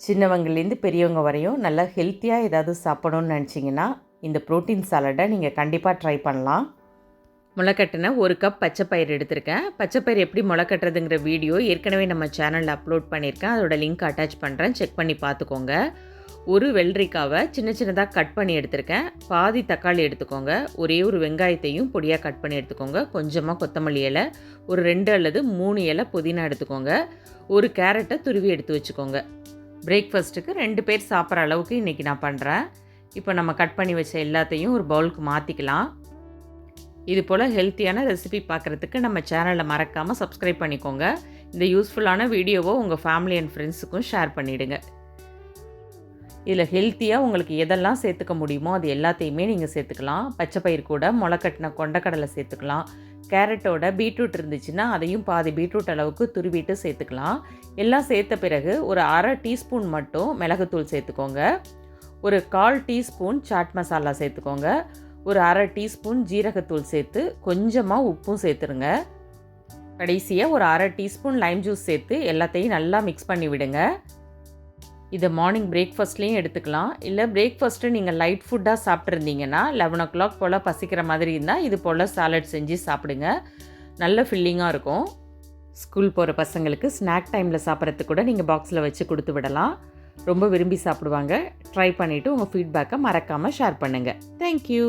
சின்னவங்கலேருந்து பெரியவங்க வரையும் நல்லா ஹெல்த்தியாக ஏதாவது சாப்பிடணும்னு நினச்சிங்கன்னா இந்த ப்ரோட்டீன் சாலடை நீங்கள் கண்டிப்பாக ட்ரை பண்ணலாம். முளைக்கட்டின 1 கப் பச்சைப்பயிறு எடுத்திருக்கேன். பச்சைப்பயிறு எப்படி முளைக்கட்டுறதுங்கிற வீடியோ ஏற்கனவே நம்ம சேனலில் அப்லோட் பண்ணியிருக்கேன். அதோட லிங்க் அட்டாச் பண்ணுறேன், செக் பண்ணி பார்த்துக்கோங்க. ஒரு வெள்ளரிக்காவை சின்ன சின்னதாக கட் பண்ணி எடுத்திருக்கேன். பாதி தக்காளி எடுத்துக்கோங்க. ஒரே ஒரு வெங்காயத்தையும் பொடியாக கட் பண்ணி எடுத்துக்கோங்க. கொஞ்சமாக கொத்தமல்லி இலை, ஒரு 2 அல்லது 3 இலை புதினா எடுத்துக்கோங்க. ஒரு கேரட்டை துருவி எடுத்து வச்சுக்கோங்க. பிரேக்ஃபாஸ்ட்டுக்கு 2 பேர் சாப்பிட்ற அளவுக்கு இன்றைக்கி நான் பண்ணுறேன். இப்போ நம்ம கட் பண்ணி வச்ச எல்லாத்தையும் ஒரு பவுலுக்கு மாற்றிக்கலாம். இது போல் ஹெல்த்தியான ரெசிபி பார்க்குறதுக்கு நம்ம சேனலை மறக்காமல் சப்ஸ்கிரைப் பண்ணிக்கோங்க. இந்த யூஸ்ஃபுல்லான வீடியோவை உங்கள் ஃபேமிலி அண்ட் ஃப்ரெண்ட்ஸுக்கும் ஷேர் பண்ணிவிடுங்க. இதில் ஹெல்த்தியாக உங்களுக்கு எதெல்லாம் சேர்த்துக்க முடியுமோ அது எல்லாத்தையுமே நீங்கள் சேர்த்துக்கலாம். பச்சைப்பயிறு கூட முளைக்கட்டின கொண்டக்கடலை சேர்த்துக்கலாம். கேரட்டோட பீட்ரூட் இருந்துச்சுன்னா அதையும் பாதி பீட்ரூட் அளவுக்கு துருவிட்டு சேர்த்துக்கலாம். எல்லாம் சேர்த்த பிறகு ஒரு 1/2 டீஸ்பூன் மட்டும் மிளகுத்தூள் சேர்த்துக்கோங்க. ஒரு 1/4 டீஸ்பூன் சாட் மசாலா சேர்த்துக்கோங்க. ஒரு 1/2 டீஸ்பூன் ஜீரகத்தூள் சேர்த்து கொஞ்சமாக உப்பும் சேர்த்துருங்க. கடைசியாக ஒரு 1/2 டீஸ்பூன் லைம் ஜூஸ் சேர்த்து எல்லாத்தையும் நல்லா மிக்ஸ் பண்ணி விடுங்க. இதை மார்னிங் பிரேக்ஃபாஸ்ட்லேயும் எடுத்துக்கலாம். இல்லை பிரேக்ஃபாஸ்ட்டு நீங்கள் லைட் ஃபுட்டாக சாப்பிட்ருந்தீங்கன்னா 11 o'clock போல் பசிக்கிற மாதிரி இருந்தால் இது போல் சாலட் செஞ்சு சாப்பிடுங்க. நல்ல ஃபில்லிங்காக இருக்கும். ஸ்கூல் போகிற பசங்களுக்கு ஸ்நாக் டைமில் சாப்பிட்றதுக்கு கூட நீங்கள் பாக்ஸில் வச்சு கொடுத்து விடலாம். ரொம்ப விரும்பி சாப்பிடுவாங்க. ட்ரை பண்ணிவிட்டு உங்கள் ஃபீட்பேக்கை மறக்காமல் ஷேர் பண்ணுங்கள். தேங்க்யூ.